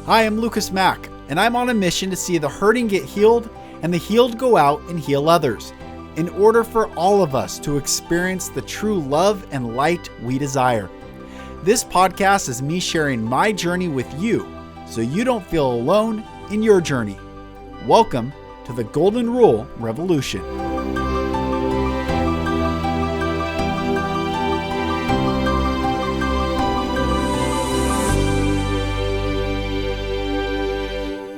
Hi, I'm Mack, and I'm on a mission to see the hurting get healed and the healed go out and heal others, in order for all of us to experience the true love and light we desire. This podcast is me sharing my journey with you, so you don't feel alone in your journey. Welcome to the Golden Rule Revolution.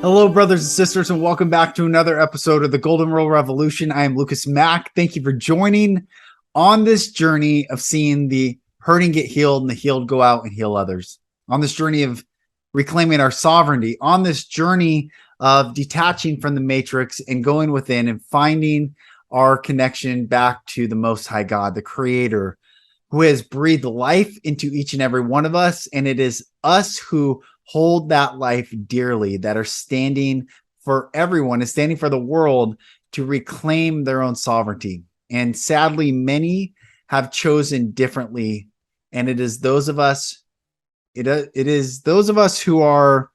Hello, brothers and sisters, and welcome back to another episode of the Golden Rule Revolution. I am Mack. Thank you for joining on this journey of seeing the hurting get healed and the healed go out and heal others. On this journey of reclaiming our sovereignty, on this journey of detaching from the matrix and going within and finding our connection back to the Most High God, the Creator, who has breathed life into each and every one of us. And it is us who hold that life dearly, that are standing for everyone and standing for the world to reclaim their own sovereignty. And sadly, many have chosen differently. And it is those of us, it is those of us who are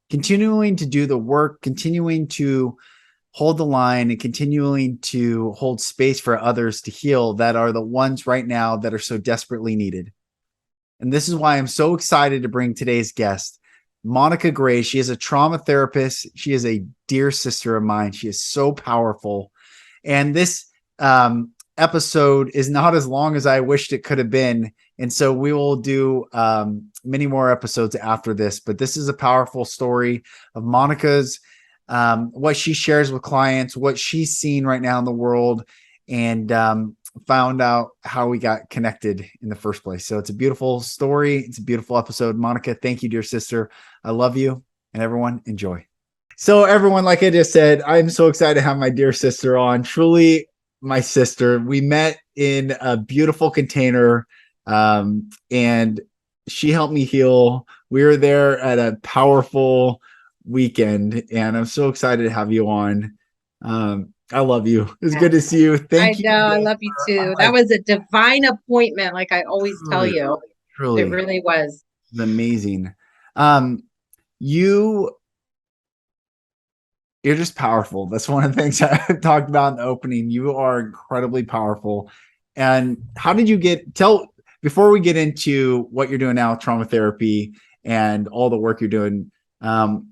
continuing to do the work, continuing to hold the line and continuing to hold space for others to heal, that are the ones right now that are so desperately needed. And this is why I'm so excited to bring today's guest, Monica Gray. She is a trauma therapist. She is a dear sister of mine. She is so powerful. And this episode is not as long as I wished it could have been. And so we will do many more episodes after this. But this is a powerful story of Monica's, what she shares with clients, what she's seen right now in the world, and found out how we got connected in the first place. So it's a beautiful story. It's a beautiful episode. Monica, thank you, dear sister. I love you, and everyone enjoy. So everyone, like I just said, I'm so excited to have my dear sister on. Truly my sister. We met in a beautiful container, and she helped me heal. We were there at a powerful weekend, and I'm so excited to have you on. I love you. It's good to see you. Thank you. I know. I love you too. That was a divine appointment, like I always tell you. Truly, it really was. It's amazing. You're just powerful. That's one of the things I talked about in the opening. You are incredibly powerful. And how did you before we get into what you're doing now, trauma therapy and all the work you're doing,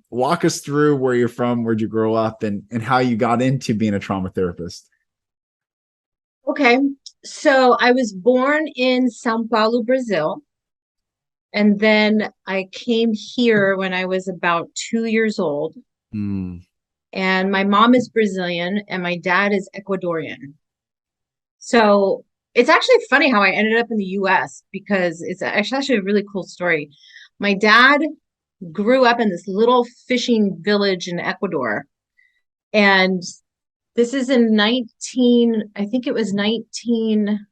walk us through where you're from, where'd you grow up, and how you got into being a trauma therapist. Okay. So I was born in Sao Paulo, Brazil. And then I came here when I was about 2 years old. Mm. And my mom is Brazilian and my dad is Ecuadorian. So it's actually funny how I ended up in the US, because it's actually a really cool story. My dad grew up in this little fishing village in Ecuador. And this is in I think it was 19,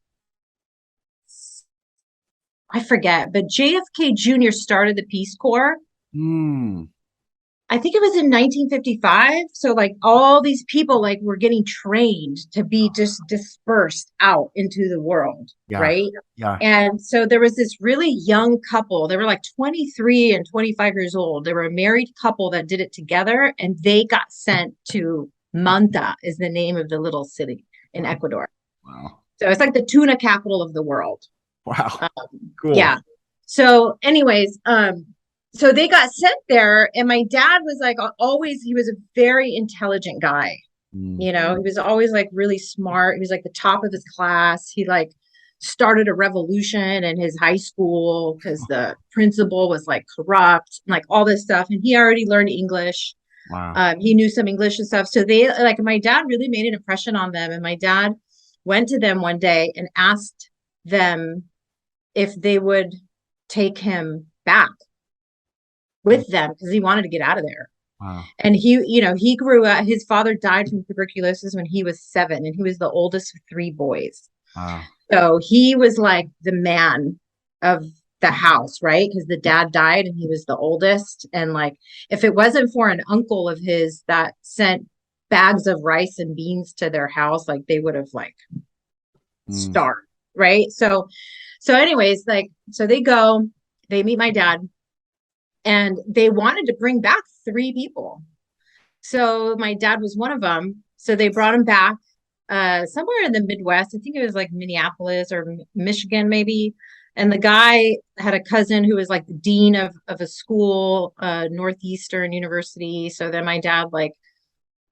I forget, but JFK Jr. started the Peace Corps. Mm. I think it was in 1955. So like all these people like were getting trained to be just dispersed out into the world. Yeah. Right. Yeah. And so there was this really young couple. They were like 23 and 25 years old. They were a married couple that did it together, and they got sent to Manta, is the name of the little city in Ecuador. Wow. So it's like the tuna capital of the world. Wow. Cool. Yeah. So anyways, so they got sent there, and my dad was like always, he was a very intelligent guy. You know, he was always like really smart. He was like the top of his class. He like started a revolution in his high school because the principal was like corrupt and like all this stuff. And he already learned English. Wow. He knew some English and stuff. So they like, my dad really made an impression on them. And my dad went to them one day and asked them if they would take him back with them, because he wanted to get out of there. Wow. And he grew up, his father died from tuberculosis when he was 7, and he was the oldest of 3 boys. Wow. So he was like the man of the house, right? Because the dad died and he was the oldest. And like, if it wasn't for an uncle of his that sent bags of rice and beans to their house, like they would have like starved, right? So anyways, like, so they meet my dad. and they wanted to bring back 3 people. So my dad was one of them. So they brought him back somewhere in the Midwest. I think it was like Minneapolis or Michigan, maybe. And the guy had a cousin who was like the dean of a school, Northeastern University. So then my dad, like,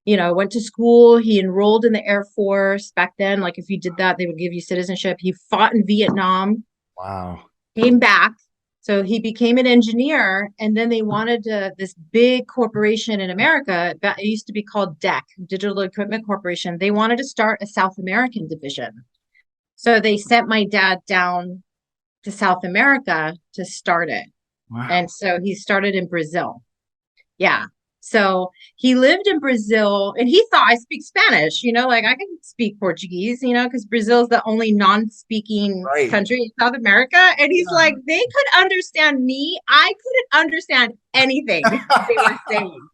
went to school. He enrolled in the Air Force back then. Like, if you did that, they would give you citizenship. He fought in Vietnam, Wow. came back. So he became an engineer, and then they wanted this big corporation in America that used to be called DEC, Digital Equipment Corporation. They wanted to start a South American division. So they sent my dad down to South America to start it. Wow. And so he started in Brazil. Yeah. So he lived in Brazil and he thought I speak Spanish, like I can speak Portuguese, because Brazil is the only non-speaking Right. country in South America. And he's like, they could understand me. I couldn't understand anything they were saying.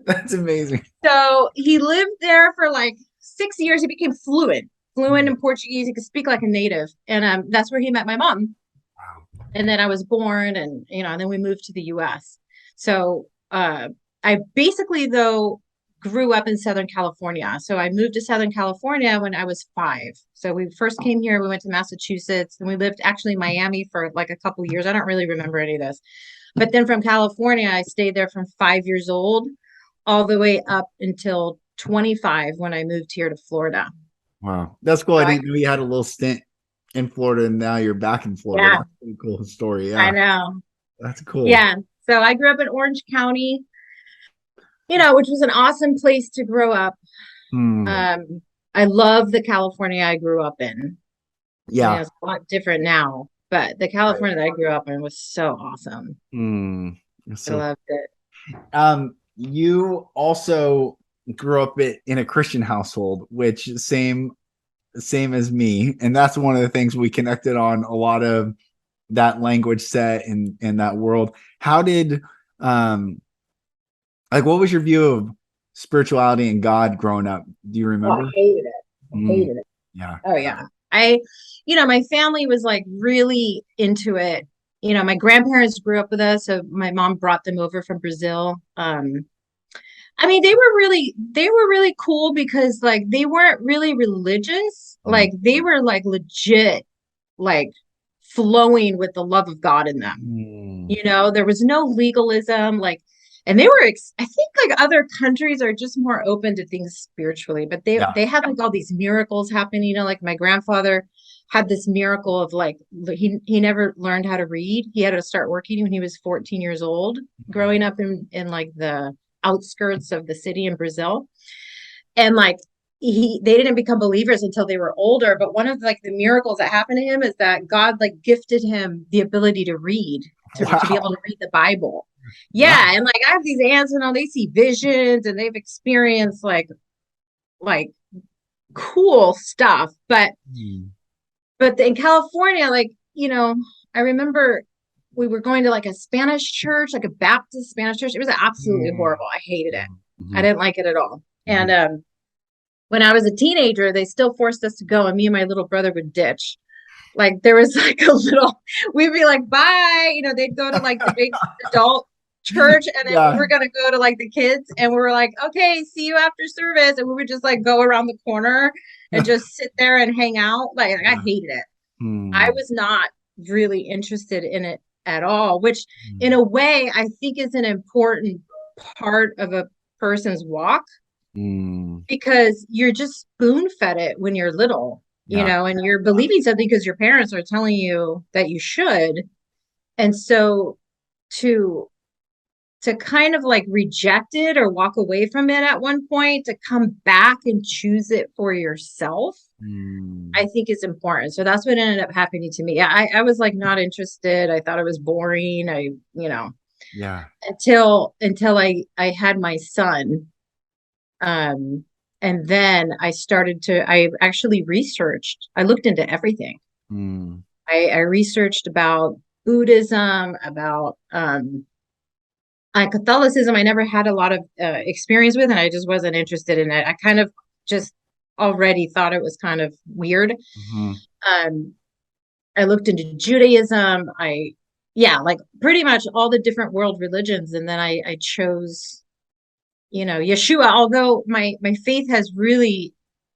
That's amazing. So he lived there for like 6 years. He became fluent in Portuguese. He could speak like a native. And that's where he met my mom. Wow. And then I was born and, then we moved to the US. So, I basically, though, grew up in Southern California. So I moved to Southern California when I was 5. So we first came here, we went to Massachusetts, and we lived actually in Miami for like a couple years. I don't really remember any of this. But then from California, I stayed there from 5 years old all the way up until 25 when I moved here to Florida. Wow. That's cool. I So didn't know you had a little stint in Florida and now you're back in Florida. yeah, That's a pretty cool story. I Yeah. know. That's cool. Yeah. So I grew up in Orange County, which was an awesome place to grow up. I love the California I grew up in. Yeah. It's a lot different now, but the California that I grew up in was so awesome. I loved it. You also grew up in a Christian household, which same as me. And that's one of the things we connected on, a lot of that language set in that world. How did, what was your view of spirituality and God growing up? Do you remember? I hated it. Hated it. Yeah. Oh yeah. My family was like really into it. My grandparents grew up with us, so my mom brought them over from Brazil. They were really cool because like they weren't really religious. Like they were like legit, like flowing with the love of God in them. There was no legalism, like, and they were, I think like other countries are just more open to things spiritually, but they had like all these miracles happening. Like my grandfather had this miracle of like, he never learned how to read. He had to start working when he was 14 years old, growing up in like the outskirts of the city in Brazil. And like, they didn't become believers until they were older. But one of like the miracles that happened to him is that God like gifted him the ability to read, to be able to read the Bible. Yeah. Wow. And like I have these aunts and they see visions and they've experienced like cool stuff. But in California, like, I remember we were going to like a Spanish church, like a Baptist Spanish church. It was absolutely horrible. I hated it. I didn't like it at all. And when I was a teenager, they still forced us to go, and me and my little brother would ditch. Like there was like we'd be like, bye. They'd go to like the big adult church, and then we were gonna go to like the kids, and we were like, okay, see you after service. And we would just like go around the corner and just sit there and hang out. Like I hated it. I was not really interested in it at all, which in a way I think is an important part of a person's walk. Because you're just spoon fed it when you're little, and you're believing something because your parents are telling you that you should. And so to kind of like reject it or walk away from it at one point, to come back and choose it for yourself, I think is important. So that's what ended up happening to me. I was like not interested. I thought it was boring. Until I had my son. And then I actually researched, I looked into everything. I researched about Buddhism, about Catholicism. I never had a lot of experience with, and I just wasn't interested in it. I kind of just already thought it was kind of weird. I looked into Judaism. I yeah, like pretty much all the different world religions. And then I chose, Yeshua, although my faith has really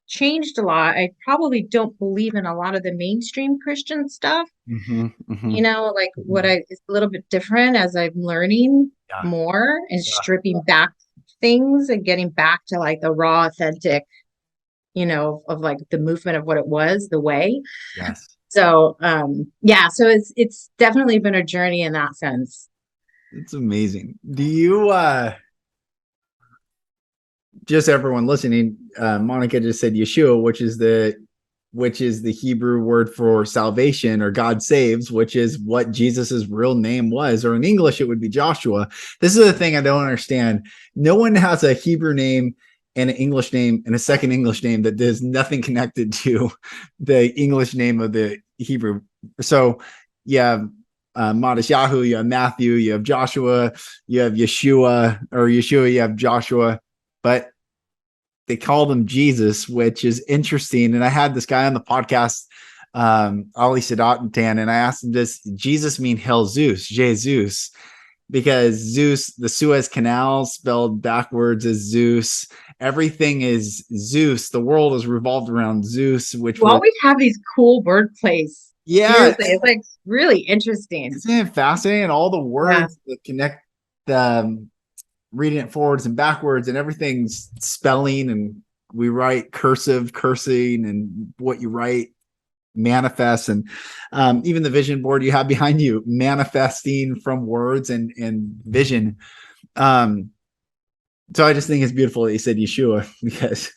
changed a lot. I probably don't believe in a lot of the mainstream Christian stuff, Hmm. Hmm. like what Hmm. is a little bit different as I'm learning Yeah. more and Yeah. stripping back things and getting back to like the raw, authentic, of like the movement of what it was, the way. Yes. So yeah, so it's definitely been a journey in that sense. It's amazing. Do you just everyone listening, Monica just said Yeshua, which is the Hebrew word for salvation or God saves, which is what Jesus's real name was, or in English it would be Joshua. This is the thing I don't understand. No one has a Hebrew name and an English name and a second English name that there's nothing connected to the English name of the Hebrew. So you have Yahoo, you have Matthew, you have Joshua, you have Yeshua, or Yeshua, you have Joshua, but they called him Jesus, which is interesting. And I had this guy on the podcast, Ali Sadatan, and I asked him, does Jesus mean Hell Zeus, Jesus? Because Zeus, the Suez Canal spelled backwards as Zeus. Everything is Zeus. The world is revolved around Zeus, which You was, always have these cool wordplays. yeah, Seriously, it's like really interesting. isn't it fascinating? All the Yeah. words that connect the reading it forwards and backwards and everything's spelling, and we write cursive, cursing, and what you write manifests, and even the vision board you have behind you manifesting from words and vision. um so I just think it's beautiful that you said Yeshua because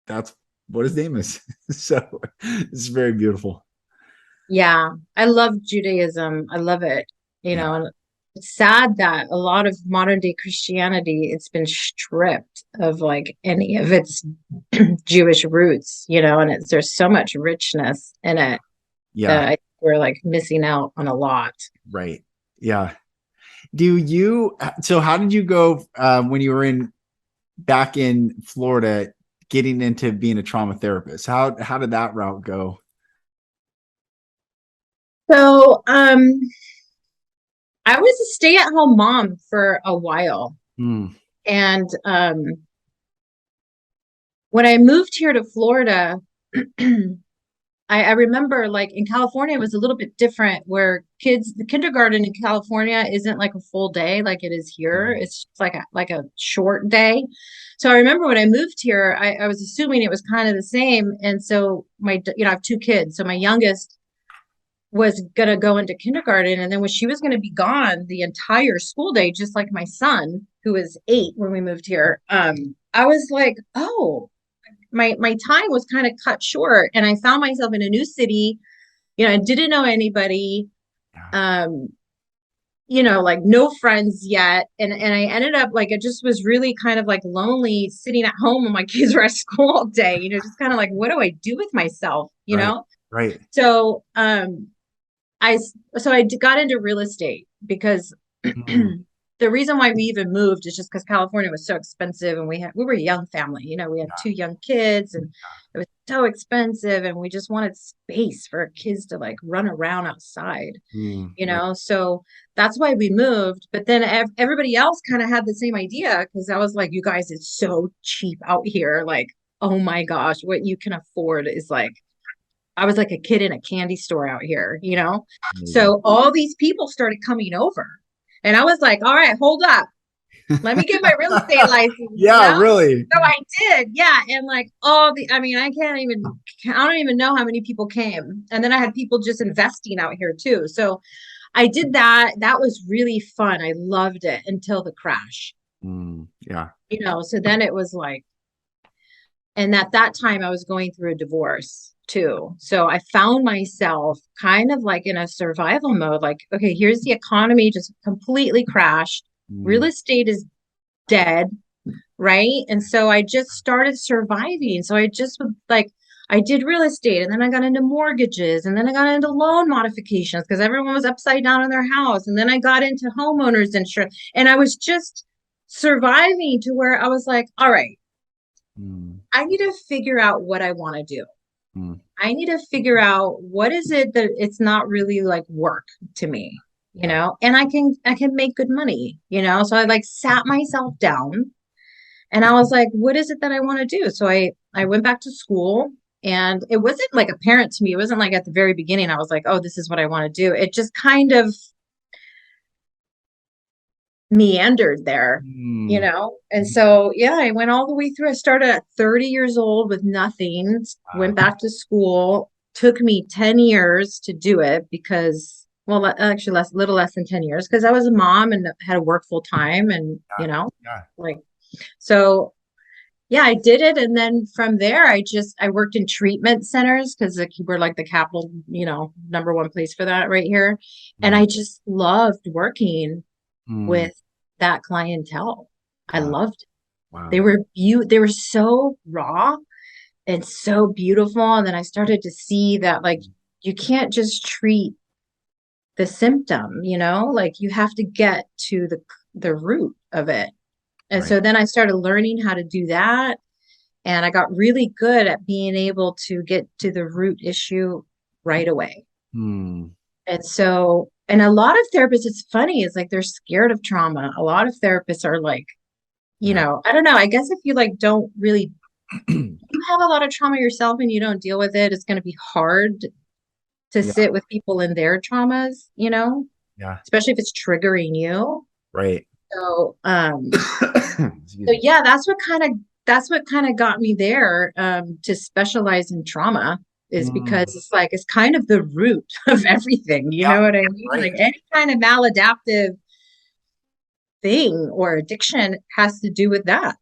that's what his name is. So it's very beautiful. Yeah. I love Judaism. I love it. Yeah. And it's sad that a lot of modern day Christianity, it's been stripped of like any of its Jewish roots, and there's so much richness in it Yeah. that I think we're like missing out on a lot. Right. Yeah. Do you, so how did you go when you were in back in Florida, getting into being a trauma therapist? How did that route go? So, I was a stay-at-home mom for a while. Mm. And when I moved here to Florida, I remember like in California, it was a little bit different where the kindergarten in California isn't like a full day like it is here. It's just like a short day. So I remember when I moved here, I was assuming it was kind of the same. And so I have two kids. So my youngest was going to go into kindergarten. And then when she was going to be gone the entire school day, just like my son, who was 8 when we moved here, I was like, oh, my time was kind of cut short. And I found myself in a new city. I didn't know anybody. Yeah. Um, like no friends yet. And I ended up like, it just was really kind of like lonely sitting at home when my kids were at school all day, just kind of like, what do I do with myself, Right. Right. So, I so I got into real estate because Mm. the reason why we even moved is just because California was so expensive, and we were a young family. We had 2 young kids, and it was so expensive, and we just wanted space for our kids to like run around outside. Mm. Right. So that's why we moved. But then everybody else kind of had the same idea because I was like, you guys, it's so cheap out here. Like, oh my gosh, what you can afford is like I was like a kid in a candy store out here. Amazing. So all these people started coming over. And I was like, all right, hold up. Let me get my real estate license, Yeah, really. So I did. Yeah. And like I don't even know how many people came. And then I had people just investing out here too. So I did that. That was really fun. I loved it until the crash, Mm. Yeah. so then it was like, and at that time, I was going through a divorce too. So I found myself kind of like in a survival mode like, okay, here's the economy just completely crashed. Real Mm. estate is dead. Right. And so I just started surviving. So I just would like, I did real estate and then I got into mortgages and then I got into loan modifications because everyone was upside down in their house. And then I got into homeowners insurance and I was just surviving to where I was like, all right, Mm. I need to figure out what I want to do. Mm. I need to figure out what is it that it's not really like work to me. you know, and I can make good money, you know. So I like sat myself down and I was like, what is it that I want to do? So I went back to school, and it wasn't like apparent to me. It wasn't like at the very beginning I was like, oh, this is what I want to do. It just kind of meandered there, you Mm. know? And so, yeah, I went all the way through. I started at 30 years old with nothing, Wow. went back to school. Took me 10 years to do it because, well, actually little less than 10 years because I was a mom and had to work full time and, Yeah. you know, Yeah. like, so yeah, I did it. And then from there, I worked in treatment centers because we're like the capital, you know, number one place for that right here. And Mm. I just loved working Mm. with that clientele. I Wow. loved it. Wow. They were so raw and so beautiful. And then I started to see that like you can't just treat the symptom, you know, like you have to get to the root of it. And Right. so then I started learning how to do that. And I got really good at being able to get to the root issue right away. Mm. And so, and a lot of therapists, it's funny, it's like they're scared of trauma. A lot of therapists are like, you Yeah. know, I don't know. I guess if you like don't really you have a lot of trauma yourself and you don't deal with it, it's going to be hard to Yeah. sit with people in their traumas, you know, Yeah. especially if it's triggering you. Right. So, Excuse so me. yeah, that's what kind of got me there to specialize in trauma is Mm. because it's like it's kind of the root of everything. You Yeah. know what I mean? Right. Like any kind of maladaptive thing or addiction has to do with that.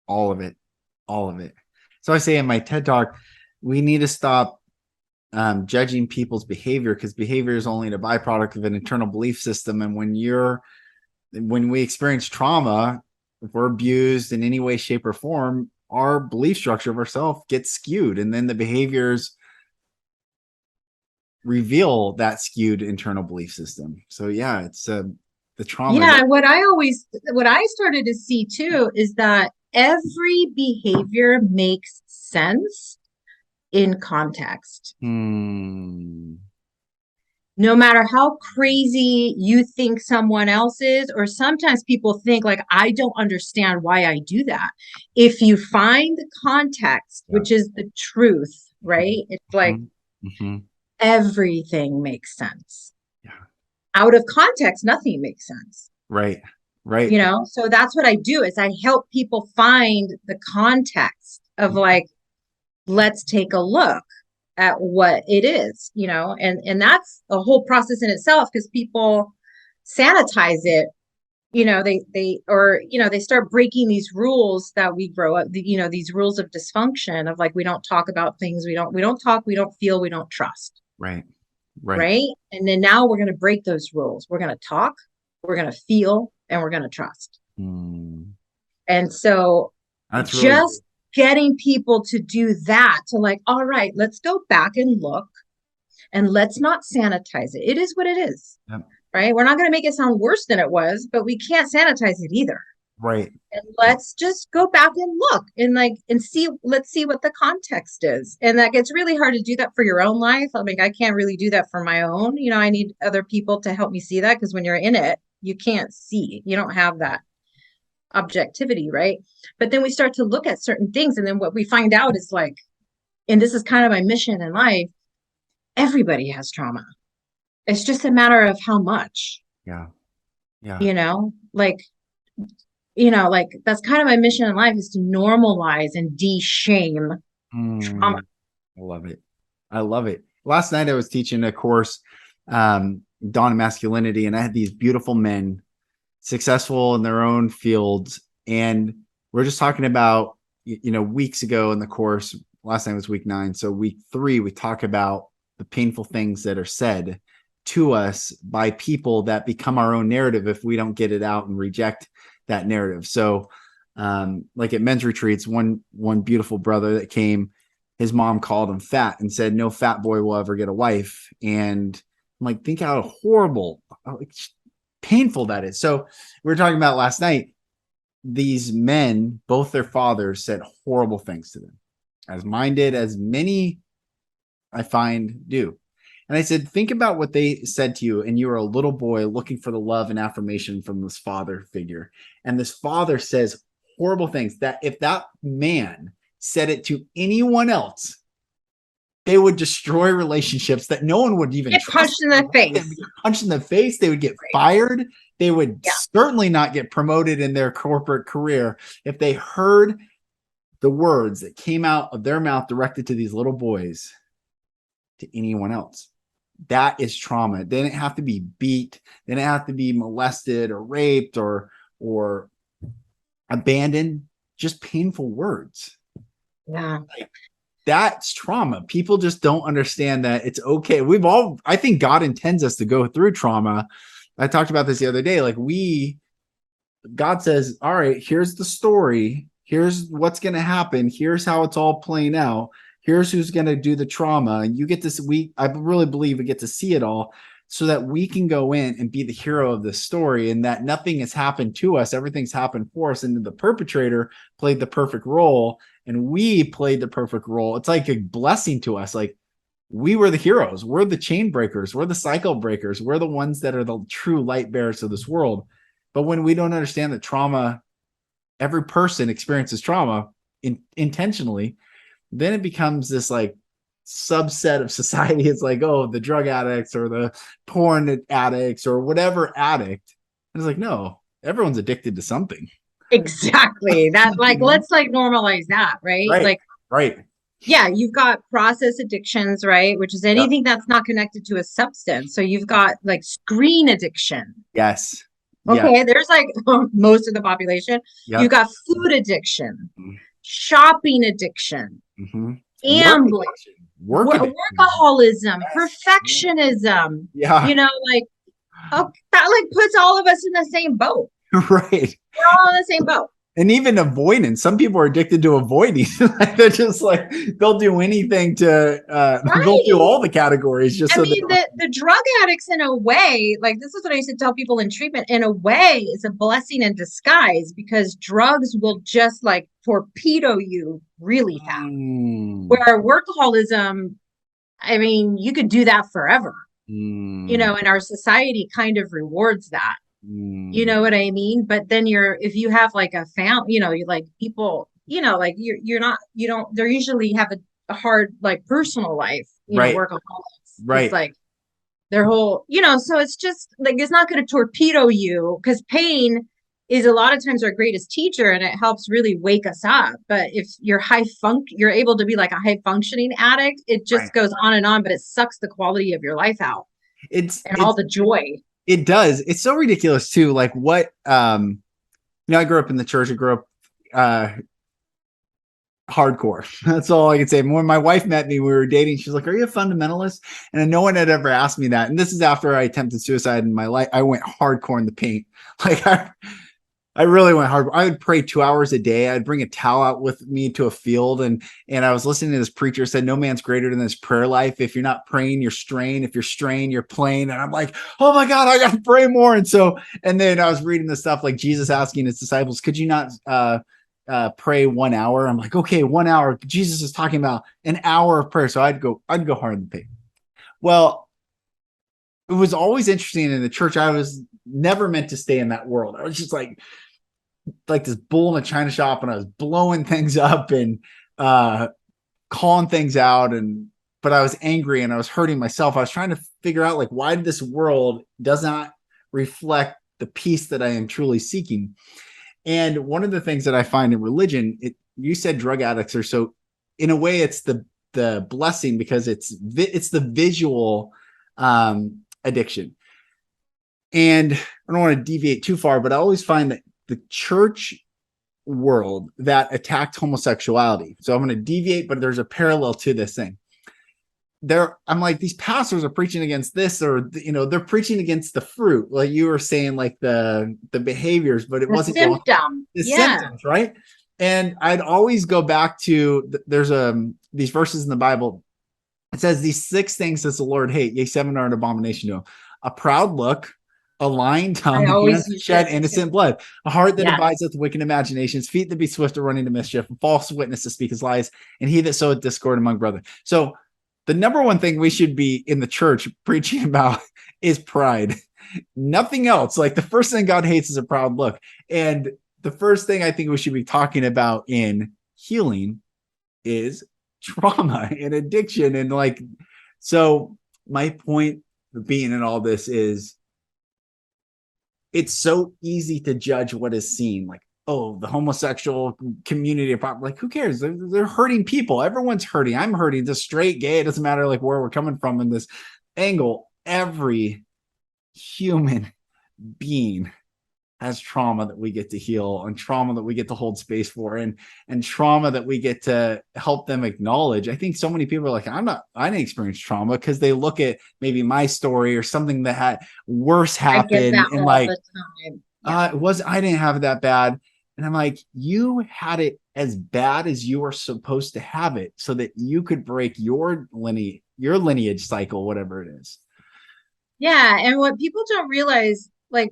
All of it. All of it. So I say in my TED talk, we need to stop judging people's behavior because behavior is only a byproduct of an internal belief system. And when we experience trauma, if we're abused in any way, shape, or form, our belief structure of ourselves gets skewed, and then the behaviors reveal that skewed internal belief system. So yeah, it's the trauma Yeah, that and what I started to see too is that every behavior makes sense in context. hmm, No matter how crazy you think someone else is, or sometimes people think, like, I don't understand why I do that. If you find the context, yeah. which is the truth, right? It's like Mhm. Mhm. everything makes sense. Yeah. Out of context, nothing makes sense. Right. Right. You know, so that's what I do is I help people find the context of like, let's take a look at what it is, you know, and that's a whole process in itself because people sanitize it, you know, they or you know they start breaking these rules that we grow up, you know, these rules of dysfunction of like we don't talk about things, we don't talk, we don't feel, we don't trust, Right. Right. right? And then now we're going to break those rules. We're going to talk, we're going to feel, and we're going to trust. Hmm. And so That's really just getting people to do that, to like, all right, let's go back and look and let's not sanitize it. It is what it is, yep. right? We're not going to make it sound worse than it was, but we can't sanitize it either. Right. And let's just go back and look and like and see, let's see what the context is. And that gets really hard to do that for your own life. I mean, I can't really do that for my own. You know, I need other people to help me see that because when you're in it, you can't see. You don't have that objectivity, right? But then we start to look at certain things, and then what we find out is like, and this is kind of my mission in life, everybody has trauma. It's just a matter of how much, Yeah. Yeah. you know, like, you know, like that's kind of my mission in life is to normalize and de-shame trauma. Mm. I love it. I love it. Last night I was teaching a course, Dawn of Masculinity, and I had these beautiful men, successful in their own fields, and we're just talking about, you know, weeks ago in the course. Last night was week 9, so week 3 we talk about the painful things that are said to us by people that become our own narrative if we don't get it out and reject that narrative. So like at men's retreats, one beautiful brother that came, his mom called him fat and said no fat boy will ever get a wife. And I'm like, think how horrible, how painful that is. So we were talking about last night, these men, both their fathers said horrible things to them, as mine did, as many I find do. And I said, think about what they said to you. And you were a little boy looking for the love and affirmation from this father figure. And this father says horrible things that if that man said it to anyone else, they would destroy relationships that no one would even Get trust. punched in the face. They would get punched in the face. They would get fired. They would certainly not get promoted in their corporate career if they heard the words that came out of their mouth directed to these little boys to anyone else. That is trauma. They didn't have to be beat. They didn't have to be molested or raped or abandoned. Just painful words. Yeah. Like, that's trauma. People just don't understand that it's okay. I think God intends us to go through trauma. I talked about this the other day. Like God says, all right, here's the story. Here's what's going to happen. Here's how it's all playing out. Here's who's going to do the trauma. And you get this, I really believe we get to see it all so that we can go in and be the hero of this story, and that nothing has happened to us. Everything's happened for us. And the perpetrator played the perfect role, and we played the perfect role. It's like a blessing to us. Like, we were the heroes. We're the chain breakers. We're the cycle breakers. We're the ones that are the true light bearers of this world. But when we don't understand that trauma, every person experiences trauma intentionally, then it becomes this like subset of society. It's like, oh, the drug addicts or the porn addicts or whatever addict. And it's like, no, everyone's addicted to something. Exactly. That like, let's like normalize that, right? Like, right. Yeah, you've got process addictions, right? Which is anything that's not connected to a substance. So you've got like screen addiction. Yes. Okay, there's like most of the population. Yep. You got food addiction, shopping addiction, gambling, workaholism, perfectionism. Yeah. You know, like, oh, that like puts all of us in the same boat. Right. We're all in the same boat. And even avoidance. Some people are addicted to avoiding. They're just like, they'll do anything to, they'll do all the categories just the drug addicts, in a way, like this is what I used to tell people in treatment, in a way, is a blessing in disguise, because drugs will just like torpedo you really fast. Where workaholism, I mean, you could do that forever, you know, and our society kind of rewards that. You know what I mean? But then if you have like a family, you know, you like people, you know, like you don't, they usually have a hard, like personal life, you know, workaholics. Right. It's like their whole, you know, so it's just like, it's not going to torpedo you, because pain is a lot of times our greatest teacher, and it helps really wake us up. But if you're you're able to be like a high functioning addict, it just goes on and on, but it sucks the quality of your life out. It's all the joy. It does. It's so ridiculous too. Like what, you know, I grew up in the church. I grew up, hardcore. That's all I can say. When my wife met me, we were dating. She's like, "Are you a fundamentalist?" And no one had ever asked me that. And this is after I attempted suicide in my life. I went hardcore in the paint. Like I really went hard. I would pray 2 hours a day. I'd bring a towel out with me to a field. And I was listening to this preacher said, no man's greater than his prayer life. If you're not praying, you're straying. If you're straying, you're playing. And I'm like, oh my God, I got to pray more. And then I was reading the stuff like Jesus asking his disciples, could you not pray 1 hour? I'm like, okay, 1 hour. Jesus is talking about an hour of prayer. So I'd go hard in the paint. Well, it was always interesting in the church. I was never meant to stay in that world. I was just like this bull in a china shop, and I was blowing things up and calling things out, but I was angry and I was hurting myself. I was trying to figure out like, why this world does not reflect the peace that I am truly seeking. And one of the things that I find in religion, you said drug addicts are so, in a way, it's the blessing, because it's the visual addiction. And I don't want to deviate too far, but I always find that the church world that attacked homosexuality. So I'm going to deviate, but there's a parallel to this thing. I'm like, these pastors are preaching against this, or, you know, they're preaching against the fruit. Like you were saying, like the behaviors, but it wasn't the symptoms, right? And I'd always go back to, there's these verses in the Bible. It says, these 6 things does the Lord hate, yea, 7 are an abomination to him: a proud look, a lying tongue, hands that shed innocent blood, a heart that adviseth wicked imaginations, feet that be swift to running to mischief, a false witness to speak his lies, and he that soweth discord among brethren. So the number one thing we should be in the church preaching about is pride. Nothing else. Like the first thing God hates is a proud look. And the first thing I think we should be talking about in healing is trauma and addiction. And like, so my point being in all this is it's so easy to judge what is seen. Like, oh, the homosexual community, like, who cares? They're hurting people. Everyone's hurting. I'm hurting. Just straight, gay. It doesn't matter like where we're coming from in this angle. Every human being has trauma that we get to heal, and trauma that we get to hold space for, and trauma that we get to help them acknowledge. I think so many people are like, I didn't experience trauma, because they look at maybe my story or something that had worse happen, and like, it was, I didn't have it that bad. And I'm like, you had it as bad as you are supposed to have it, so that you could break your lineage cycle, whatever it is. Yeah. And what people don't realize, like,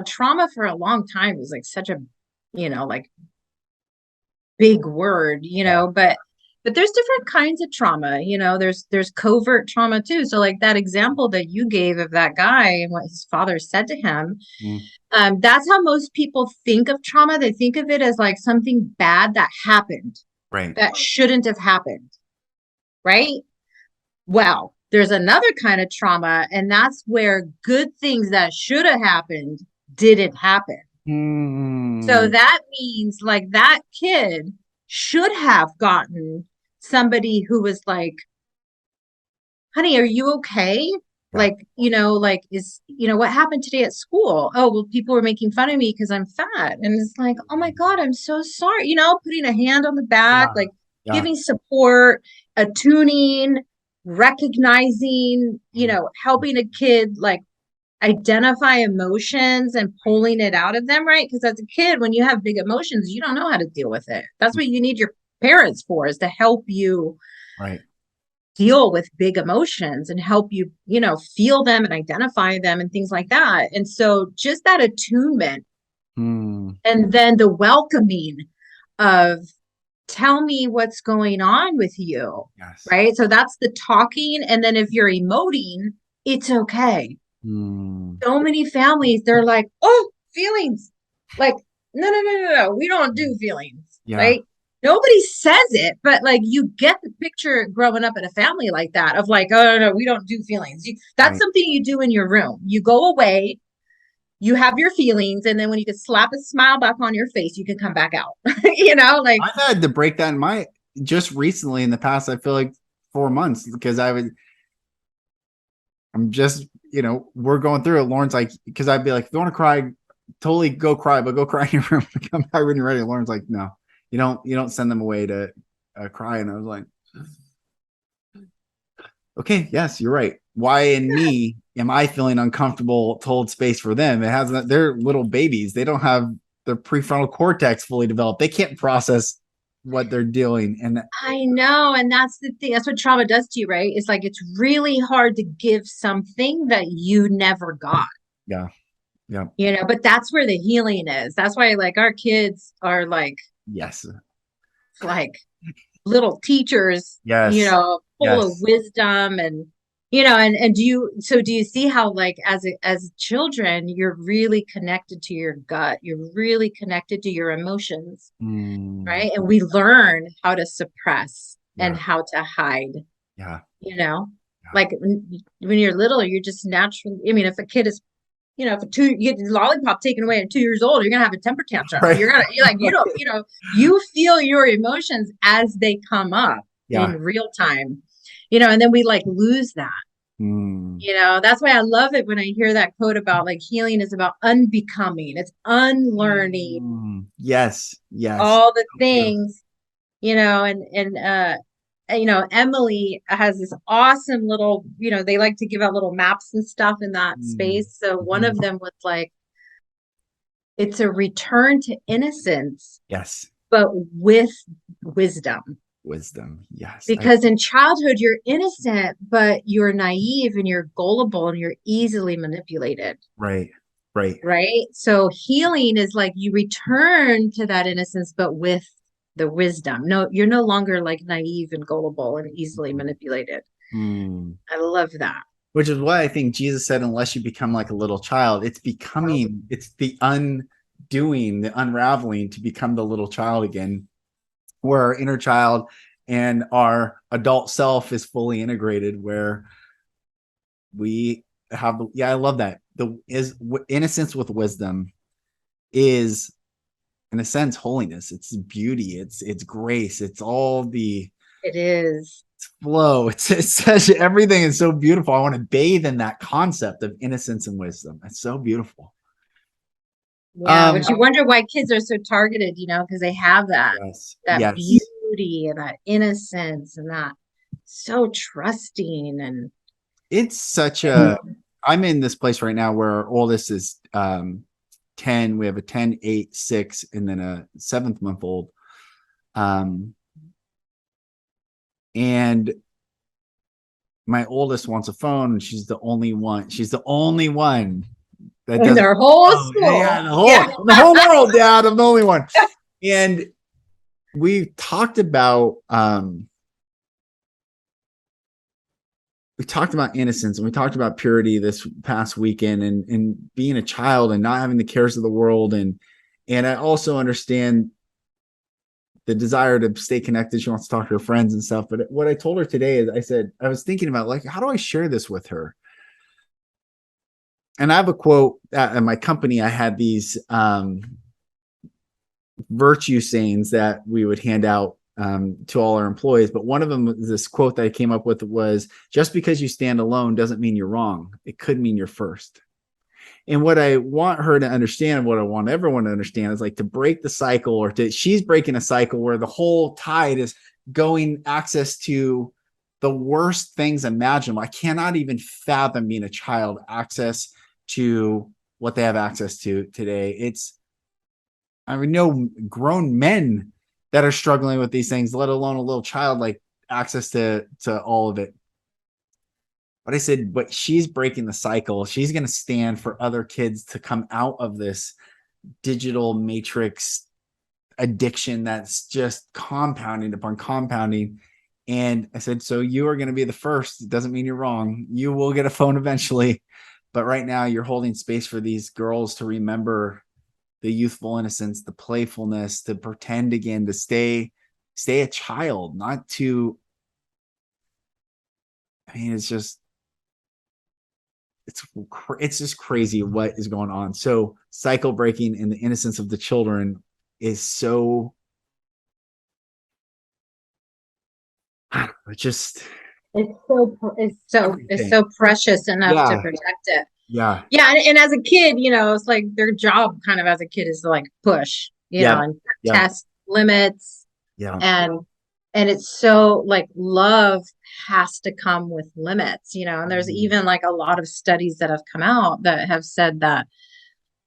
trauma for a long time was like such a, like big word, but there's different kinds of trauma. There's covert trauma too. So like that example that you gave of that guy and what his father said to him, that's how most people think of trauma. They think of it as like something bad that happened, right, that shouldn't have happened, right? Well, there's another kind of trauma, and that's where good things that should have happened didn't happen. So that means like that kid should have gotten somebody who was like, honey, are you okay? Yeah. Like, what happened today at school? Oh, well, people were making fun of me because I'm fat. And it's like, oh my God, I'm so sorry. Putting a hand on the back, like giving support, attuning, recognizing, helping a kid like identify emotions and pulling it out of them, right? Because as a kid, when you have big emotions, you don't know how to deal with it. That's what you need your parents for, is to help you deal with big emotions and help you, feel them and identify them and things like that. And so just that attunement and then the welcoming of, tell me what's going on with you. Yes. Right. So that's the talking. And then if you're emoting, it's okay. So many families, they're like, oh, feelings. Like, no. We don't do feelings. Yeah. Right. Nobody says it, but like you get the picture growing up in a family like that of like, oh, no, we don't do feelings. That's something you do in your room. You go away, you have your feelings, and then when you can slap a smile back on your face, you can come back out. Like I've had to break that in just recently in the past, I feel like 4 months, because I'm just, we're going through it. Lauren's like, because I'd be like, if you want to cry, totally go cry, but go cry in your room. Come back when you're ready. Lauren's like, no, you don't send them away to cry. And I was like, okay, yes, you're right. Why in me am I feeling uncomfortable to hold space for them? They're little babies. They don't have their prefrontal cortex fully developed. They can't process what they're doing. And I know. And that's the thing. That's what trauma does to you, right? It's like, it's really hard to give something that you never got. Yeah. But that's where the healing is. That's why like our kids are like, yes, like little teachers, yes, full of wisdom. And and do you see how like as children, you're really connected to your gut, you're really connected to your emotions, right? And we learn how to suppress and how to hide. Like when you're little, you're just naturally, I mean, if a kid is, if you get the lollipop taken away at 2 years old, you're gonna have a temper tantrum. Right. You're like, you feel your emotions as they come up in real time, and then we like lose that. That's why I love it when I hear that quote about like healing is about unbecoming. It's unlearning. Yes. All the things, Emily has this awesome little, they like to give out little maps and stuff in that space. So one of them was like, it's a return to innocence. Yes. But with wisdom. Yes. Because in childhood, you're innocent, but you're naive and you're gullible and you're easily manipulated. Right. So healing is like you return to that innocence, but with the wisdom. No, you're no longer like naive and gullible and easily manipulated. Hmm. I love that. Which is why I think Jesus said, unless you become like a little child, it's becoming, it's the undoing, the unraveling to become the little child again, where our inner child and our adult self is fully integrated, where we have, yeah, I love that. The is innocence with wisdom is, in a sense, holiness. It's beauty. It's grace. It's all the It is. flow. It's such, everything is so beautiful. I want to bathe in that concept of innocence and wisdom. It's so beautiful. Yeah, which you wonder why kids are so targeted, because they have Yes, that yes. beauty and that innocence and that so trusting and It's such a, I'm in this place right now where our oldest is 10. We have a 10, 8, 6, and then a 7th-month old. And my oldest wants a phone, and she's the only one. She's the only one that in doesn't. their whole Oh, school. yeah, the whole world, Dad. I'm the only one. And we talked about innocence, and we talked about purity this past weekend, and being a child and not having the cares of the world, and I also understand the desire to stay connected. She wants to talk to her friends and stuff. But what I told her today is, I said, I was thinking about, like, how do I share this with her? And I have a quote at my company. I had these virtue sayings that we would hand out to all our employees. But one of them, this quote that I came up with, was, just because you stand alone doesn't mean you're wrong. It could mean you're first. And what I want her to understand, what I want everyone to understand, is, like, to break the cycle, or she's breaking a cycle where the whole tide is going access to the worst things imaginable. I cannot even fathom being a child access to what they have access to today. I know grown men that are struggling with these things, let alone a little child, like, access to all of it. But I said, but she's breaking the cycle. She's going to stand for other kids to come out of this digital matrix addiction that's just compounding upon compounding. And I said, so you are going to be the first. It doesn't mean you're wrong. You will get a phone eventually. But right now, you're holding space for these girls to remember the youthful innocence, the playfulness, to pretend again, to stay a child, not to, I mean, it's just crazy what is going on. So cycle breaking and the innocence of the children is so, just it's so precious enough to protect it. Yeah. And as a kid, it's like their job kind of as a kid is to, like, push, and test limits. Yeah. And it's so, like, love has to come with limits, and there's even, like, a lot of studies that have come out that have said that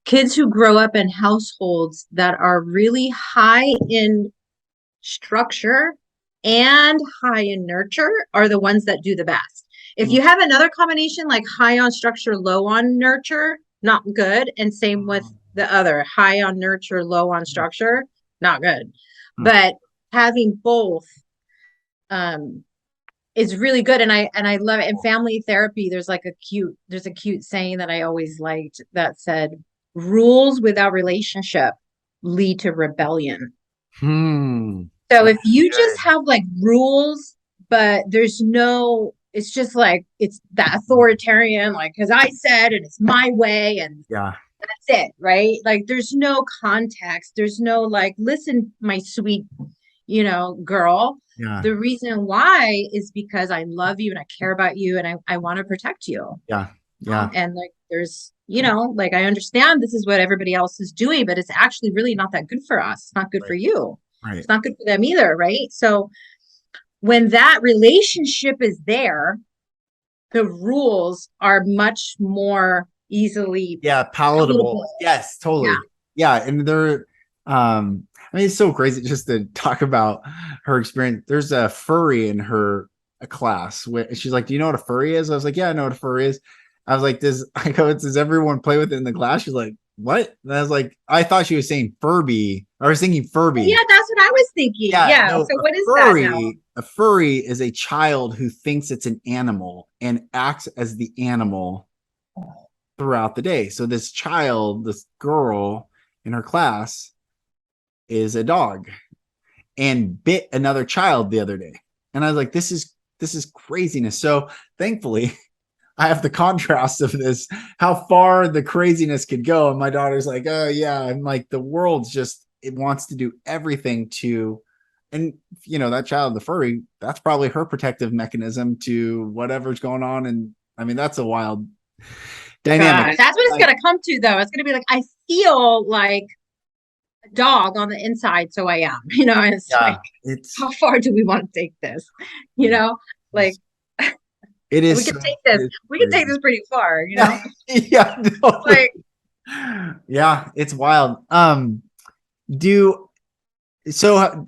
kids who grow up in households that are really high in structure and high in nurture are the ones that do the best. If you have another combination, like high on structure, low on nurture, not good. And same with the other, high on nurture, low on structure, not good. But having both is really good. And I love it. In family therapy, there's a cute saying that I always liked that said, rules without relationship lead to rebellion. So if you just have, like, rules, but there's no, it's just like, it's that authoritarian, like, because I said, and it's my way, and that's it, right? Like, there's no context. There's no, like, listen, my sweet, girl. Yeah. The reason why is because I love you and I care about you and I want to protect you. Yeah. Yeah. And, like, there's, like, I understand this is what everybody else is doing, but it's actually really not that good for us. It's not good for you. Right. It's not good for them either, right? So when that relationship is there, the rules are much more easily palatable. Yes, totally. Yeah. And they're I mean, it's so crazy just to talk about her experience. There's a furry in her class where she's like, do you know what a furry is? I was like, yeah, I know what a furry is. I was like, does everyone play with it in the class? She's like, what? And I was like, I thought she was saying Furby. I was thinking Yeah, Furby. that's what I was thinking. Yeah, Yeah. no, So what is that now? a furry is a child who thinks it's an animal and acts as the animal throughout the day. So this child, this girl in her class is a dog and bit another child the other day. And I was like, this is craziness. So thankfully, I have the contrast of this, how far the craziness could go. And my daughter's like, oh yeah. I'm like, the world's just, it wants to do everything to, and that child, the furry, that's probably her protective mechanism to whatever's going on. And I mean, that's a wild dynamic. God, that's what it's Like, gonna come to though. It's gonna be like I feel like a dog on the inside, so I am. And it's yeah, like, it's, how far do we want to take this? You know, like it we is, can take it this. is We can take crazy. this pretty far. Yeah, yeah, totally. Like Yeah, it's wild. Do so.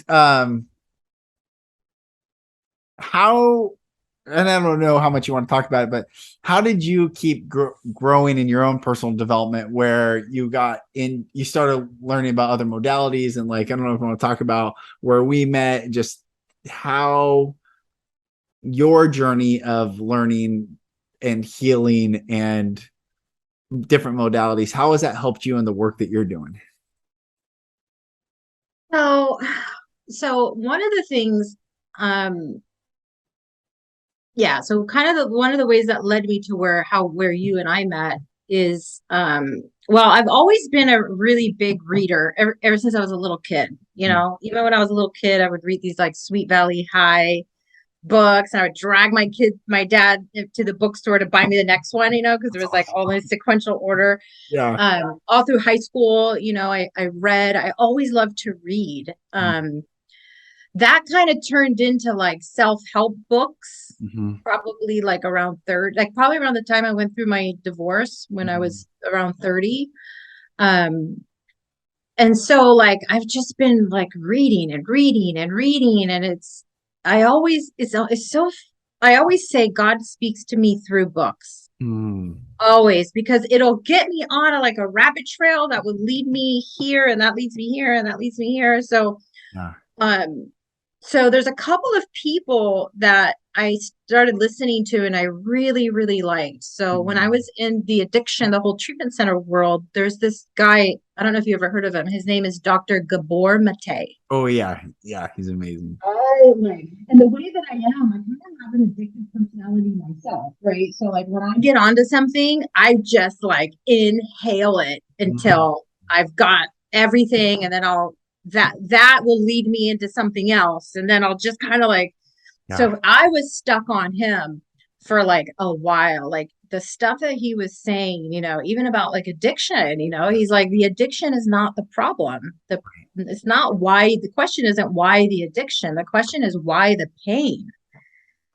How, and I don't know how much you want to talk about it, but how did you keep growing in your own personal development where you started learning about other modalities, and like, I don't know if I want to talk about where we met, just how your journey of learning and healing and different modalities, how has that helped you in the work that you're doing? so, so one of the things, um, yeah. So kind of one of the ways that led me to where you and I met is, well, I've always been a really big reader ever since I was a little kid. Even when I was a little kid, I would read these like Sweet Valley High books, and I would drag my dad to the bookstore to buy me the next one, because it was like all in sequential order. Yeah. All through high school, I read. I always loved to read. That kind of turned into like self-help books, Mm-hmm. probably like around third, like probably around the time I went through my divorce when I was around 30. Um, and so like I've just been like reading and reading and reading, and it's so I always say God speaks to me through books. Mm-hmm. Always, because it'll get me on a rabbit trail that would lead me here, and that leads me here, and that leads me here. Yeah. Um, so there's a couple of people that I started listening to and I really, really liked. So when I Mm-hmm. was in the addiction, the whole treatment center world, there's this guy, I don't know if you ever heard of him. His name is Dr. Gabor Mate. Oh yeah, yeah, he's amazing. Oh, like, and the way that I am, I kind of have an addictive personality myself, right? So like when I get onto something, I just like inhale it Mhm. until I've got everything, and then that will lead me into something else, and then I'll just kind of like, Yeah. so I was stuck on him for like a while, like the stuff that he was saying, even about like addiction, he's like, the addiction is not the problem. It's not why the question isn't why the addiction. The question is why the pain,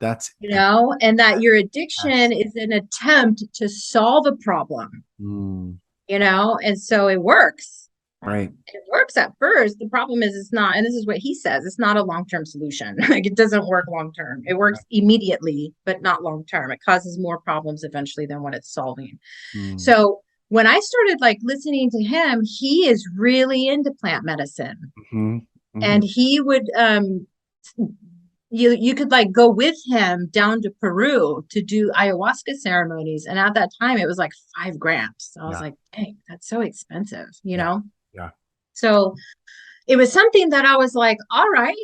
That's and that your yes. addiction is an attempt to solve a problem, Mm, and so it works. right. It works at first. The problem is it's not, and this is what he says, it's not a long-term solution. Like it doesn't work long-term. It works immediately, but not long-term. It causes more problems eventually than what it's solving. Mm, So when I started like listening to him, he is really into plant medicine. hmm, hmm. And he would you could like go with him down to Peru to do ayahuasca ceremonies. And at that time it was like 5 grams. So I was Yeah. like, dang, that's so expensive, Yeah. Yeah. So it was something that I was like, all right,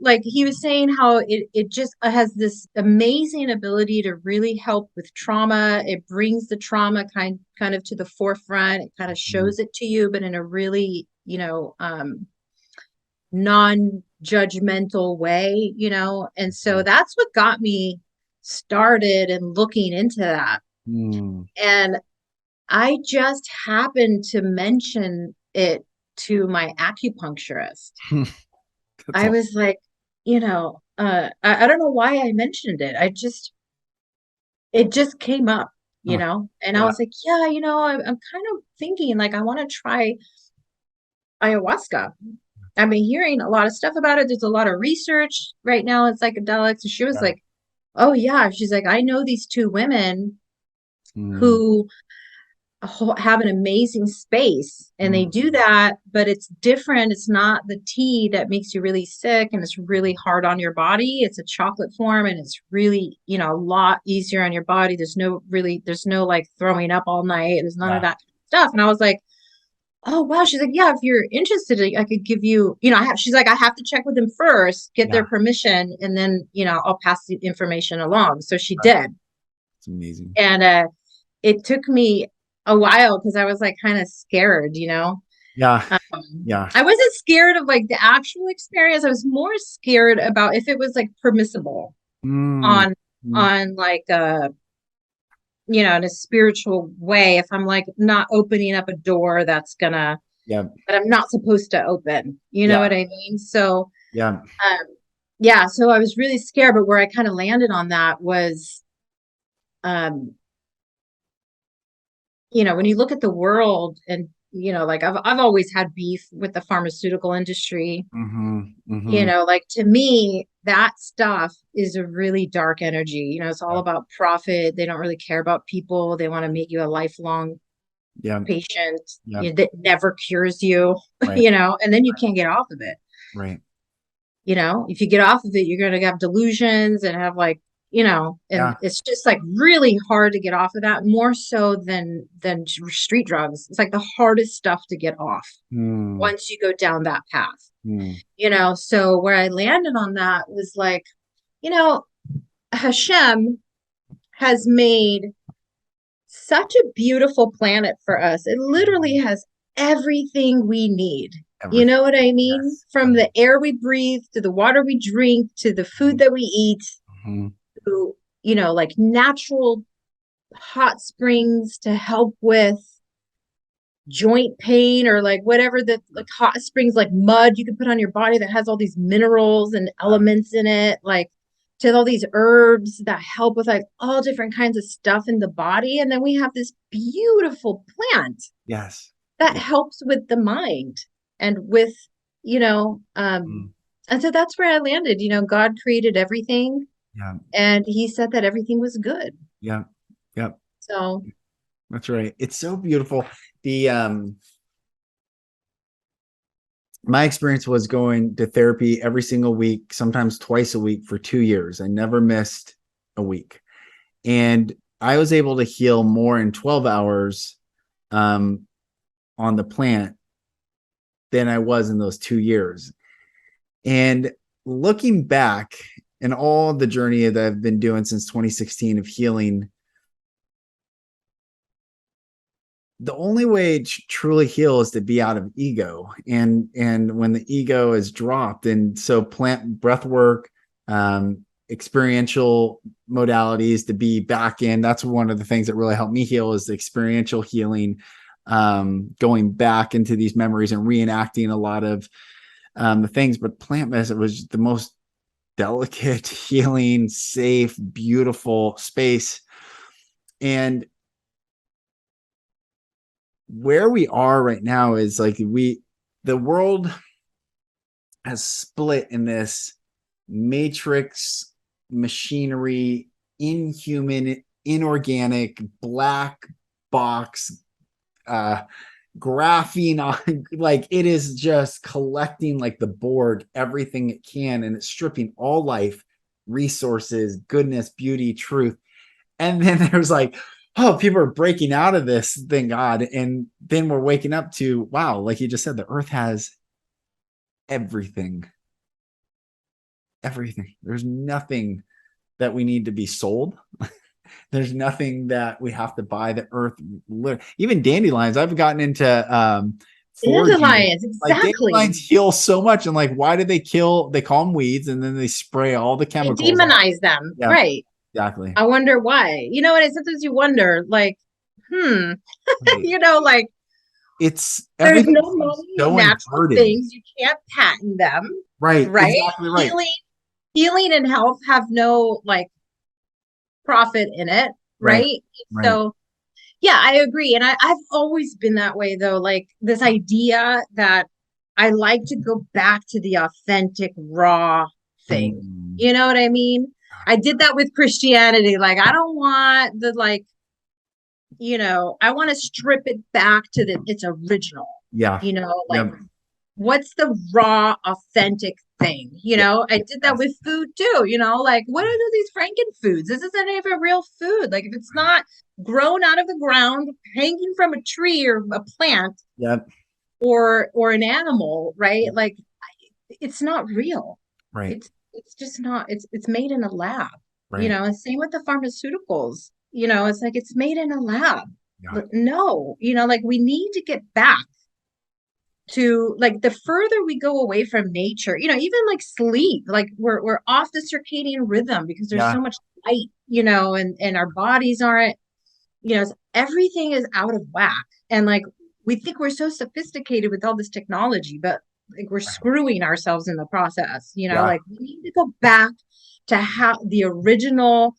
like he was saying how it just has this amazing ability to really help with trauma. It brings the trauma kind of to the forefront. It kind of Mm, shows it to you, but in a really, non-judgmental way, and so mm, that's what got me started and looking into that. mm. And I just happened to mention it to my acupuncturist. That's I all. was like, I don't know why I mentioned it. It just came up, Huh. and I Yeah. was like, yeah, I'm kind of thinking like I want to try ayahuasca. I've been hearing a lot of stuff about it. There's a lot of research right now in psychedelics. And she was Yeah. like, oh, yeah. She's like, I know these 2 women Mm, who, have an amazing space, and they do that, but it's different. It's not the tea that makes you really sick and it's really hard on your body. It's a chocolate form, and it's really, a lot easier on your body. There's no like throwing up all night. There's none of Yeah. that stuff. And I was like, oh wow. She's like, yeah, if you're interested, I could give you, she's like, I have to check with them first, get their Yeah. permission, and then, I'll pass the information along. So she Right. did. It's amazing. And it took me a while because I was like kind of scared. Yeah. Um, Yeah. I wasn't scared of like the actual experience. I was more scared about if it was like permissible Mm. on Mm. like in a spiritual way. If I'm like not opening up a door Yeah. that I'm not supposed to open. You know Yeah. what I mean? So Yeah. yeah, so I was really scared, but where I kind of landed on that was um when you look at the world and like I've always had beef with the pharmaceutical industry. Mm-hmm. Mm-hmm. Like to me, that stuff is a really dark energy. It's all Yeah. about profit. They don't really care about people. They want to make you a lifelong Yeah. patient, Yeah. that never cures you, Right. and then you can't get off of it. Right. If you get off of it, you're going to have delusions and have like, and Yeah. it's just like really hard to get off of that, more so than street drugs. It's like the hardest stuff to get off Mm. once you go down that path. Mm. So where I landed on that was like, you know, Hashem has made such a beautiful planet for us. It literally has everything we need. You Everything. know what I mean? Yes. From the air we breathe to the water we drink to the food that we eat Mm-hmm. to, like natural hot springs to help with joint pain, or like whatever, the like hot springs, like mud you can put on your body that has all these minerals and elements in it, like to all these herbs that help with like all different kinds of stuff in the body. And then we have this beautiful plant Yes. that Yeah. helps with the mind and with you know Mm. and so that's where I landed. God created everything, Yeah. and he said that everything was good. Yeah. Yeah. So That's right. It's so beautiful. The My experience was going to therapy every single week, sometimes twice a week for 2 years. I never missed a week. And I was able to heal more in 12 hours on the plant than I was in those 2 years. And looking back and all the journey that I've been doing since 2016 of healing, the only way to truly heal is to be out of ego, and when the ego is dropped. And so plant breath work, experiential modalities to be back in, that's one of the things that really helped me heal, is the experiential healing, going back into these memories and reenacting a lot of the things. But plant medicine was the most delicate, healing, safe, beautiful space. And where we are right now is like the world has split in this matrix machinery, inhuman, inorganic, black box, graphene on, like it is just collecting like the Borg everything it can, and it's stripping all life, resources, goodness, beauty, truth. And then there's like, oh, people are breaking out of this, thank God. And then we're waking up to, wow, like you just said, the earth has everything. Everything. There's nothing that we need to be sold. There's nothing that we have to buy. The earth, even dandelions. I've gotten into foraging. dandelions, Like exactly. dandelions heal so much. And like, why do they kill? They call them weeds, and then they spray all the They chemicals on. demonize them, Yeah, right? exactly. I wonder why. And sometimes you wonder, like, hmm, Right. like It's there's everything no seems money in so natural inverted. things. You can't patent them, Right. right? Exactly right. Healing, healing and health have no like profit in it, Right. right? Right. So yeah, I agree. And I've always been that way though. Like this idea that I like to go back to the authentic, raw thing. Mm. You know what I mean? I did that with Christianity. Like, I don't want the like I want to strip it back to its original, Yeah. like Yep. what's the raw, authentic thing? Yep. I did that with food too, like what are these Franken foods? This isn't even real food. Like if it's not grown out of the ground, hanging from a tree or a plant Yep. or an animal, right? Yep. Like it's not real. Right. It's just not, it's made in a lab, Right. and same with the pharmaceuticals, it's like it's made in a lab. Yeah. But no, like we need to get back to like the further we go away from nature, even like sleep, like we're off the circadian rhythm because there's Yeah. so much light, and our bodies aren't, everything is out of whack. And like we think we're so sophisticated with all this technology, but like we're screwing ourselves in the process, Yeah. like we need to go back to how the original,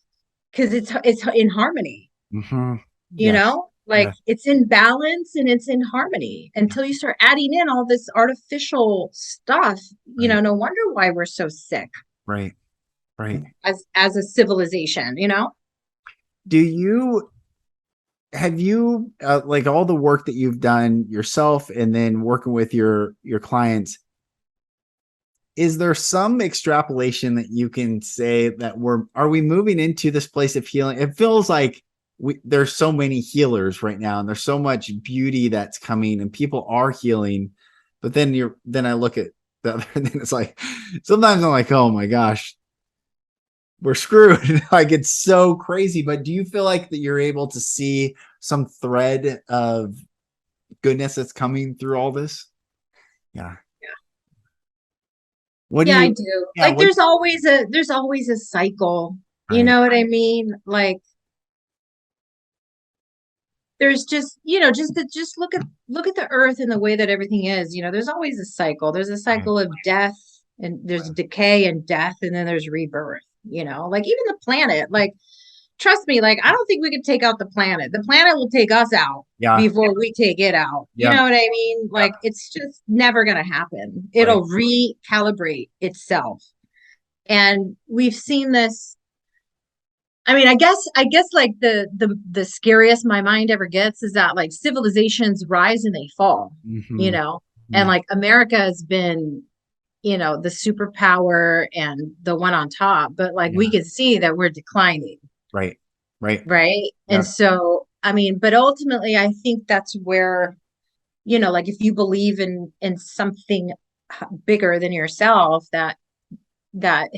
because it's in harmony, Mm-hmm. Yes. like Yes. it's in balance and it's in harmony until you start adding in all this artificial stuff. Right. No wonder why we're so sick Right. Right. as a civilization. Do you have you like all the work that you've done yourself and then working with your clients, is there some extrapolation that you can say that are we moving into this place of healing? It feels like there's so many healers right now and there's so much beauty that's coming and people are healing, but then I look at the other and then it's like sometimes I'm like, oh my gosh, we're screwed. Like it's so crazy. But do you feel like that you're able to see some thread of goodness that's coming through all this? Yeah. What do Yeah, I you? do. Yeah. Like What? there's always a cycle. You Right. know what I mean? Like there's just, just look at the earth and the way that everything is. There's always a cycle. There's a Right. cycle of death, and there's decay and death, and then there's rebirth. Like even the planet, like trust me, like I don't think we could take out the planet. The planet will take us out Yeah. before we take it out. You Yep. know what I mean? Yep. Like it's just never going to happen. Right. It'll recalibrate itself. And we've seen this. I mean, I guess like the scariest my mind ever gets is that like civilizations rise and they fall, you Mm-hmm. know, and Mm. like America has been, the superpower and the one on top, but like we Yeah. can see that we're declining, Right. Right. right? And Yep. so, I mean, but ultimately, I think that's where, like if you believe in something bigger than yourself that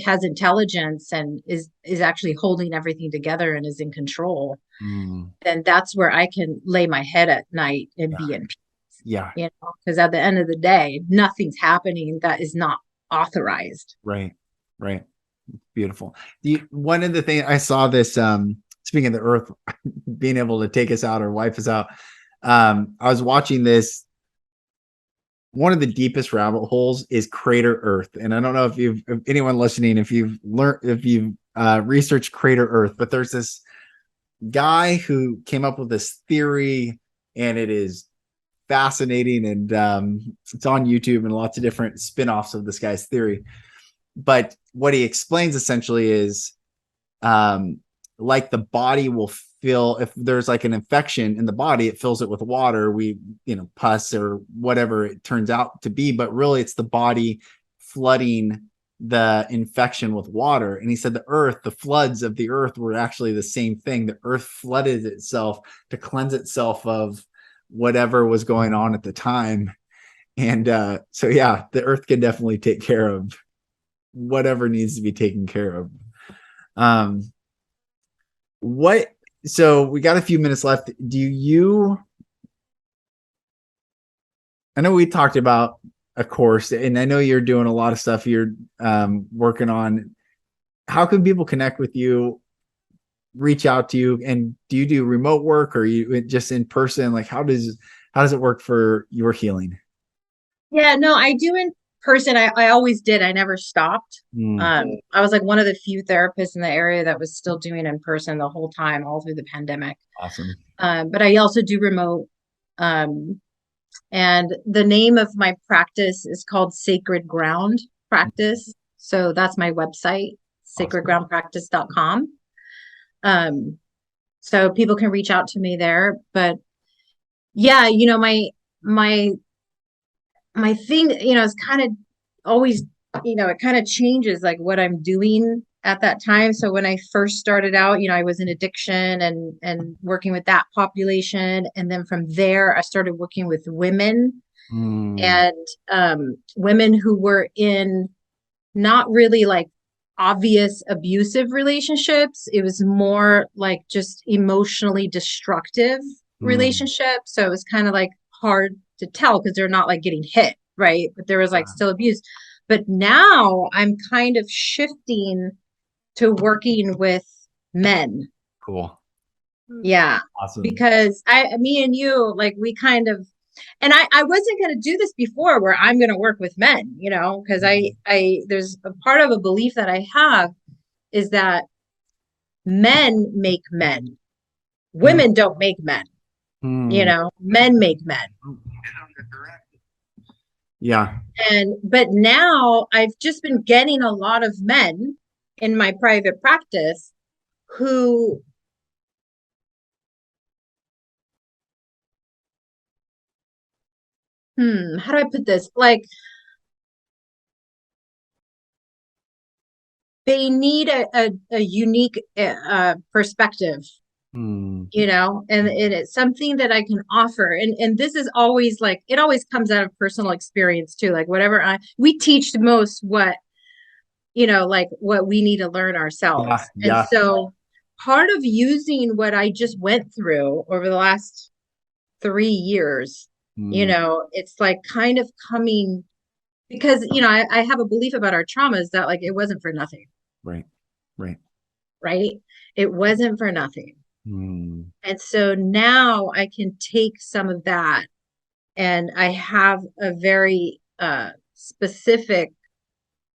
has intelligence and is actually holding everything together and is in control, Mm. then that's where I can lay my head at night and Yeah. be in peace, Yeah. because at the end of the day, nothing's happening that is not authorized. Right. Right. Beautiful. One of the things I saw this, speaking of the earth being able to take us out or wipe us out, I was watching this. One of the deepest rabbit holes is Crater Earth, and I don't know if anyone listening, if you've researched Crater Earth, but there's this guy who came up with this theory, and it is fascinating, and it's on YouTube and lots of different spin-offs of this guy's theory. But what he explains essentially is um, like the body will fill, if there's like an infection in the body, it fills it with water, pus or whatever it turns out to be, but really it's the body flooding the infection with water. And he said the floods of the earth were actually the same thing. The earth flooded itself to cleanse itself of whatever was going on at the time. And so yeah, the earth can definitely take care of whatever needs to be taken care of. um what So we got a few minutes left. I know we talked about a course, and I know you're doing a lot of stuff you're working on. How can people connect with you, reach out to you, and do you do remote work or you just in person? Like how does it work for your healing? Yeah, no, I do in person. I always did. I never stopped. Mm, I was like one of the few therapists in the area that was still doing in person the whole time, all through the pandemic. awesome. But I also do remote. Um, and the name of my practice is called Sacred Ground Practice. So that's my website, Awesome. sacredgroundpractice.com. Um, So people can reach out to me there. But yeah, you know, my my thing, you know, is kind of always, you know, it kind of changes like what I'm doing at that time. So when I first started out, you know, I was in addiction and working with that population. And then from there, I started working with women Mm, and women who were in not really like obvious abusive relationships. It was more like just emotionally destructive mm, relationships. So it was kind of like hard to tell because they're not like getting hit, right? But there was like yeah, still abuse. But now I'm kind of shifting to working with men. cool. Yeah. Awesome. Because me and you, like we kind of, and I wasn't going to do this before where I'm going to work with men, you know, because there's a part of a belief that I have is that men make men. Mm, Women don't make men, you mm. know, men make men. Yeah. But now I've just been getting a lot of men in my private practice who, how do I put this? Like they need a unique perspective, Mm, you know, and it's something that I can offer. And this is always like it always comes out of personal experience too. Like whatever we teach the most what, you know, like what we need to learn yeah. ourselves. And Yeah. so part of using what I just went through over the last 3 years, you Mm, know, it's like kind of coming because, you know, I have a belief about our traumas that like it wasn't for nothing, right. Right. right? It wasn't for nothing. Mm, And so now I can take some of that and I have a very specific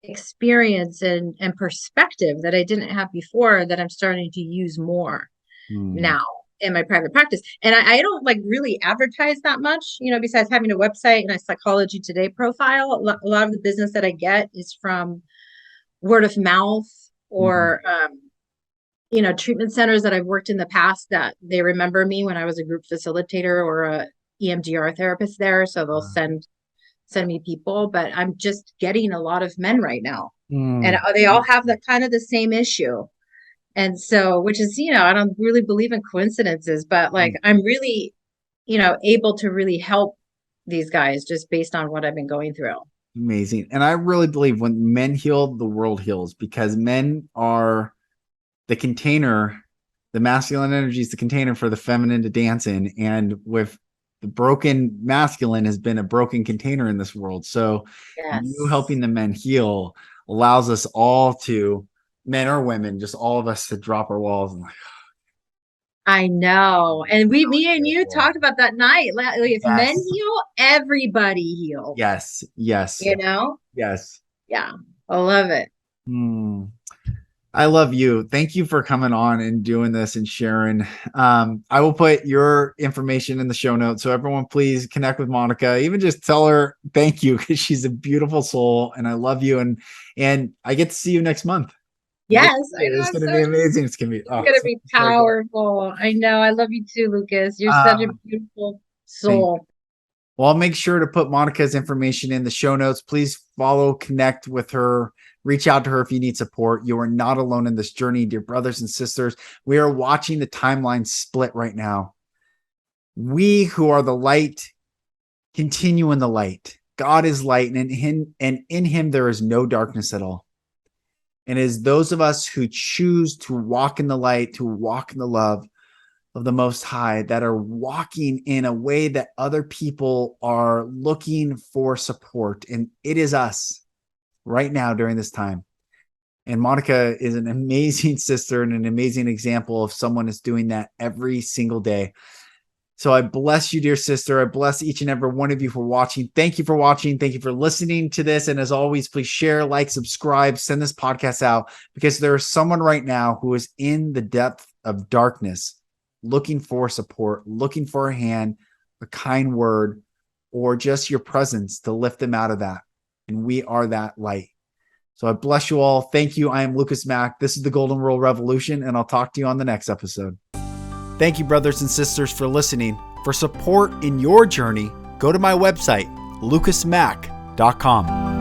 experience and perspective that I didn't have before that I'm starting to use more mm, now in my private practice. And I don't like really advertise that much, you know, besides having a website and a Psychology Today profile. A lot of the business that I get is from word of mouth mm, or, you know, treatment centers that I've worked in the past that they remember me when I was a group facilitator or a EMDR therapist there. So they'll send me people, but I'm just getting a lot of men right now. And mm. they all have the kind of the same issue. And so, which is, you know, I don't really believe in coincidences, but like Mm. I'm really, you know, able to really help these guys just based on what I've been going through. Amazing. And I really believe when men heal, the world heals because men are the container, the masculine energy is the container for the feminine to dance in. And with the broken masculine has been a broken container in this world. So you Yes. helping the men heal allows us all to, men or women, just all of us to drop our walls and like, I know. And me and you beautiful. talked about that night. Like, if men Yes. heal, everybody heals, Yes. Yes. you know? Yes. Yeah. I love it. Hmm. I love you. Thank you for coming on and doing this and sharing. I will put your information in the show notes. So everyone, please connect with Monica. Even just tell her thank you because she's a beautiful soul and I love you. And I get to see you next month. I'm Yes, I excited. know. It's I'm going to so be amazing. It's going to be It's gonna be so good. powerful. I know. I love you too, Lucas. You're such a Um, beautiful thank soul. Well, I'll make sure to put Monica's information in the show notes. Please follow, connect with her, reach out to her if you need support. You are not alone in this journey, dear brothers and sisters. We are watching the timeline split right now. We who are the light continue in the light. God is light, and in him there is no darkness at all. And it is those of us who choose to walk in the light, to walk in the love of the Most High, that are walking in a way that other people are looking for support. And it is us right now during this time. And Monica is an amazing sister and an amazing example of someone that's doing that every single day. So I bless you, dear sister. I bless each and every one of you for watching. Thank you for watching. Thank you for listening to this. And as always, please share, like, subscribe, send this podcast out because there is someone right now who is in the depth of darkness, looking for support, looking for a hand, a kind word, or just your presence to lift them out of that. And we are that light. So I bless you all. Thank you. I am Lucas Mack. This is the Golden Rule Revolution, and I'll talk to you on the next episode. Thank you, brothers and sisters, for listening. For support in your journey, go to my website, lucasmack.com.